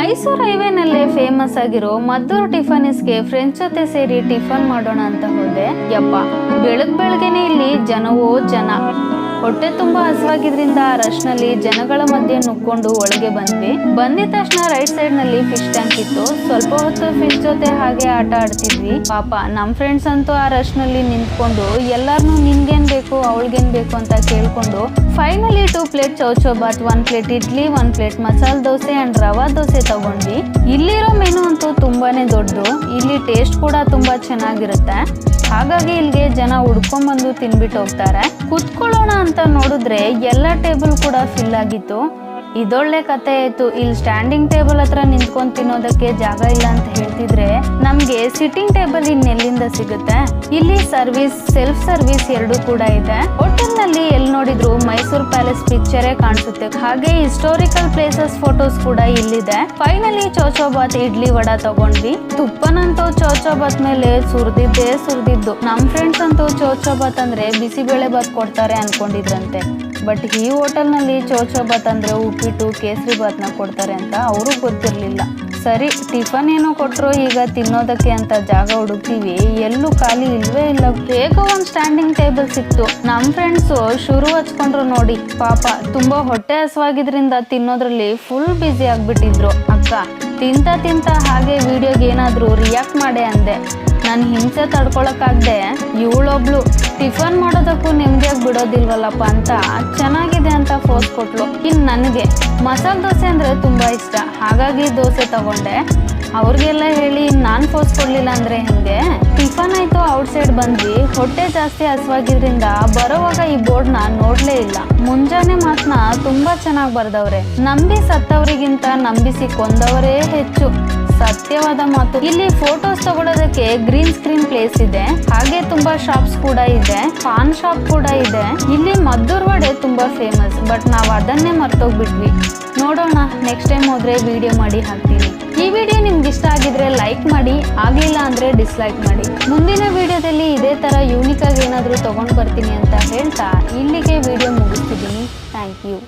Mysuru ಹೈವೇನಲ್ಲೇ famous ಆಗಿರೋ Maddur ಟಿಫನಿಸ್ಗೆ friends ಜೊತೆ ಸೇರಿ ಟಿಫನ್ ಮಾಡೋಣ ಅಂತ ಹೋದೆ. ಯಪ್ಪ, ಬೆಳಗ್ಗೆನೆ ಇಲ್ಲಿ ಜನವೋ ಜನ. ಹೊಟ್ಟೆ ತುಂಬಾ ಹಸುವಾಗಿದ್ರಿಂದ ಆ ರಶ್ ನಲ್ಲಿ ಜನಗಳ ಮಧ್ಯೆ ನುಗ್ಕೊಂಡು ಒಳಗೆ ಬಂದಿದ ತಕ್ಷಣ ರೈಟ್ ಸೈಡ್ ನಲ್ಲಿ ಫಿಶ್ ಟ್ಯಾಂಕ್ ಇತ್ತು. ಸ್ವಲ್ಪ ಹೊತ್ತು ಫಿಶ್ ಜೊತೆ ಹಾಗೆ ಆಟ ಆಡ್ತಿದ್ವಿ. ಪಾಪ ನಮ್ ಫ್ರೆಂಡ್ಸ್ ಅಂತೂ ಆ ರಶ್ ನಲ್ಲಿ ನಿಂತ್ಕೊಂಡು ಎಲ್ಲಾರ್ನು ನಿನ್ಗೇನ್ ಬೇಕು ಅವಳಿಗೇನ್ ಬೇಕು ಅಂತ ಕೇಳ್ಕೊಂಡು finally 2 plate chow chow bath, 1 plate idli, 1 plate masala dosa and ರವಾ ದೋಸೆ ತಗೊಂಡ್ವಿ. ಇಲ್ಲಿರೋ ಮೆನು ಅಂತೂ ತುಂಬಾನೇ ದೊಡ್ಡದು. ಇಲ್ಲಿ ಟೇಸ್ಟ್ ಕೂಡ ತುಂಬಾ ಚೆನ್ನಾಗಿರುತ್ತೆ. ಹಾಗಾಗಿ ಇಲ್ಲಿಗೆ ಜನ ಹುಡ್ಕೊಂಡ್ಬಂದು ತಿನ್ಬಿಟ್ಟು ಹೋಗ್ತಾರೆ. ಕುತ್ಕೊಳ್ಳೋಣ ಅಂತ ನೋಡಿದ್ರೆ ಎಲ್ಲ ಟೇಬಲ್ ಕೂಡ ಫಿಲ್ ಆಗಿತ್ತು. ಇದೊಳ್ಳೆ ಕತೆ ಆಯ್ತು. ಇಲ್ಲಿ ಸ್ಟ್ಯಾಂಡಿಂಗ್ ಟೇಬಲ್ ಹತ್ರ ನಿಂತ್ಕೊಂಡು ತಿನ್ನೋದಕ್ಕೆ ಜಾಗ ಇಲ್ಲ ಅಂತ ಹೇಳ್ತಿದ್ರೆ ನಮ್ಗೆ ಸಿಟ್ಟಿಂಗ್ ಟೇಬಲ್ ಇನ್ನೆಲ್ಲಿಂದ ಸಿಗುತ್ತೆ? ಇಲ್ಲಿ ಸರ್ವಿಸ್, ಸೆಲ್ಫ್ ಸರ್ವಿಸ್ ಎರಡು ಕೂಡ ಇದೆ. ಹೋಟೆಲ್ ನಲ್ಲಿ ಎಲ್ಲಿ ನೋಡಿದ್ರು ಮೈಸೂರು ಪ್ಯಾಲೇಸ್ ಪಿಕ್ಚರೇ ಕಾಣಿಸುತ್ತೆ. ಹಾಗೆ ಹಿಸ್ಟೋರಿಕಲ್ ಪ್ಲೇಸಸ್ ಫೋಟೋಸ್ ಕೂಡ ಇಲ್ಲಿದೆ. ಫೈನಲಿ ಚೌಚೌಬಾತ್, ಇಡ್ಲಿ, ವಡಾ ತಗೊಂಡ್ವಿ. ತುಪ್ಪನಂತೂ ಚೌಚೌಬಾತ್ ಮೇಲೆ ಸುರಿದಿದ್ದು. ನಮ್ ಫ್ರೆಂಡ್ಸ್ ಅಂತೂ ಚೌಚೌಬಾತ್ ಅಂದ್ರೆ ಬಿಸಿಬೇಳೆ ಬಾತ್ ಕೊಡ್ತಾರೆ ಅನ್ಕೊಂಡಿದ್ರಂತೆ. ಬಟ್ ಈ ಹೋಟೆಲ್ ನಲ್ಲಿ ಚೌಚೌಬಾತ್ ಅಂದ್ರೆ ಉಪ್ಪಿಟ್ಟು, ಕೇಸರಿ ಬಾತ್ನ ಕೊಡ್ತಾರೆ ಅಂತ ಅವ್ರಿಗೆ ಗೊತ್ತಿರ್ಲಿಲ್ಲ. ಸರಿ, ಟಿಫನ್ ಏನೋ ಕೊಟ್ರು, ಈಗ ತಿನ್ನೋದಕ್ಕೆ ಅಂತ ಜಾಗ ಹುಡುಕ್ತೀವಿ. ಎಲ್ಲೂ ಖಾಲಿ ಇಲ್ವೇ ಇಲ್ಲ. ಹೇಗೋ ಒಂದ್ ಸ್ಟ್ಯಾಂಡಿಂಗ್ ಟೇಬಲ್ ಸಿಕ್ತು. ನಮ್ ಫ್ರೆಂಡ್ಸು ಶುರು ಹಚ್ಕೊಂಡ್ರು ನೋಡಿ. ಪಾಪ ತುಂಬಾ ಹೊಟ್ಟೆ ಹಸುವಾಗಿದ್ರಿಂದ ತಿನ್ನೋದ್ರಲ್ಲಿ ಫುಲ್ ಬ್ಯುಸಿ ಆಗ್ಬಿಟ್ಟಿದ್ರು. ಅಕ್ಕ ತಿಂತ ಹಾಗೆ ವಿಡಿಯೋಗೆ ಏನಾದ್ರು ರಿಯಾಕ್ಟ್ ಮಾಡೆ ಅಂದೆ. ನಾನು ಹಿಂಸೆ ತಡ್ಕೊಳಕ್ಕಾಗ್ದೆ ಇವಳೊಬ್ಳು ಟಿಫನ್ ಮಾಡೋದಕ್ಕೂ ನೆಮ್ಮದಿಯಾಗಿ ಬಿಡೋದಿಲ್ವಲ್ಲಪ್ಪ ಅಂತ ಚೆನ್ನಾಗಿದೆ ಅಂತ ಫೋರ್ಸ್ ಕೊಟ್ಲು. ಇನ್ನು ನನಗೆ ಮಸಾಲೆ ದೋಸೆ ಅಂದರೆ ತುಂಬ ಇಷ್ಟ. ಹಾಗಾಗಿ ದೋಸೆ ತಗೊಂಡೆ. ಅವ್ರಿಗೆಲ್ಲ ಹೇಳಿ ನಾನು ಫೋರ್ಸ್ ಕೊಡಲಿಲ್ಲ ಅಂದರೆ ಹೆಂಗೆ? ಟಿಫನ್ ಆಯಿತು, ಔಟ್ಸೈಡ್ ಬಂದ್ವಿ. ಹೊಟ್ಟೆ ಜಾಸ್ತಿ ಹಸುವಾಗಿದ್ರಿಂದ ಬರೋವಾಗ ಈ ಬೋರ್ಡ್ನ ನೋಡಲೇ ಇಲ್ಲ. ಮುಂಜಾನೆ ಮಾತನ್ನ ತುಂಬ ಚೆನ್ನಾಗಿ ಬರ್ದವ್ರೆ. ನಂಬಿ ಸತ್ತವರಿಗಿಂತ ನಂಬಿಸಿ ಕೊಂದವರೇ ಹೆಚ್ಚು. ಸತ್ಯವಾದ ಮಾತು. ಇಲ್ಲಿ ಫೋಟೋಸ್ ತಗೊಳ್ಳೋದಕ್ಕೆ ಗ್ರೀನ್ ಸ್ಕ್ರೀನ್ ಪ್ಲೇಸ್ ಇದೆ. ಹಾಗೆ ತುಂಬಾ ಶಾಪ್ಸ್ ಕೂಡ ಇದೆ. ಪಾನ್ ಶಾಪ್ ಕೂಡ ಇದೆ. ಇಲ್ಲಿ ಮದ್ದೂರು ವಡೆ ತುಂಬಾ ಫೇಮಸ್. ಬಟ್ ನಾವು ಅದನ್ನೇ ಮರ್ತೋಗ್ಬಿಟ್ವಿ. ನೋಡೋಣ, ನೆಕ್ಸ್ಟ್ ಟೈಮ್ ಹೋದ್ರೆ ವಿಡಿಯೋ ಮಾಡಿ ಹಾಕ್ತೀನಿ. ಈ ವಿಡಿಯೋ ನಿಮ್ಗೆ ಇಷ್ಟ ಆಗಿದ್ರೆ ಲೈಕ್ ಮಾಡಿ, ಆಗ್ಲಿಲ್ಲ ಅಂದ್ರೆ ಡಿಸ್ಲೈಕ್ ಮಾಡಿ. ಮುಂದಿನ ವಿಡಿಯೋದಲ್ಲಿ ಇದೇ ತರ ಯೂನಿಕ್ ಆಗಿ ಏನಾದರೂ ತಗೊಂಡು ಬರ್ತೀನಿ ಅಂತ ಹೇಳ್ತಾ ಇಲ್ಲಿಗೆ ವಿಡಿಯೋ ಮುಗಿಸ್ತಿದ್ದೀನಿ. Thank you.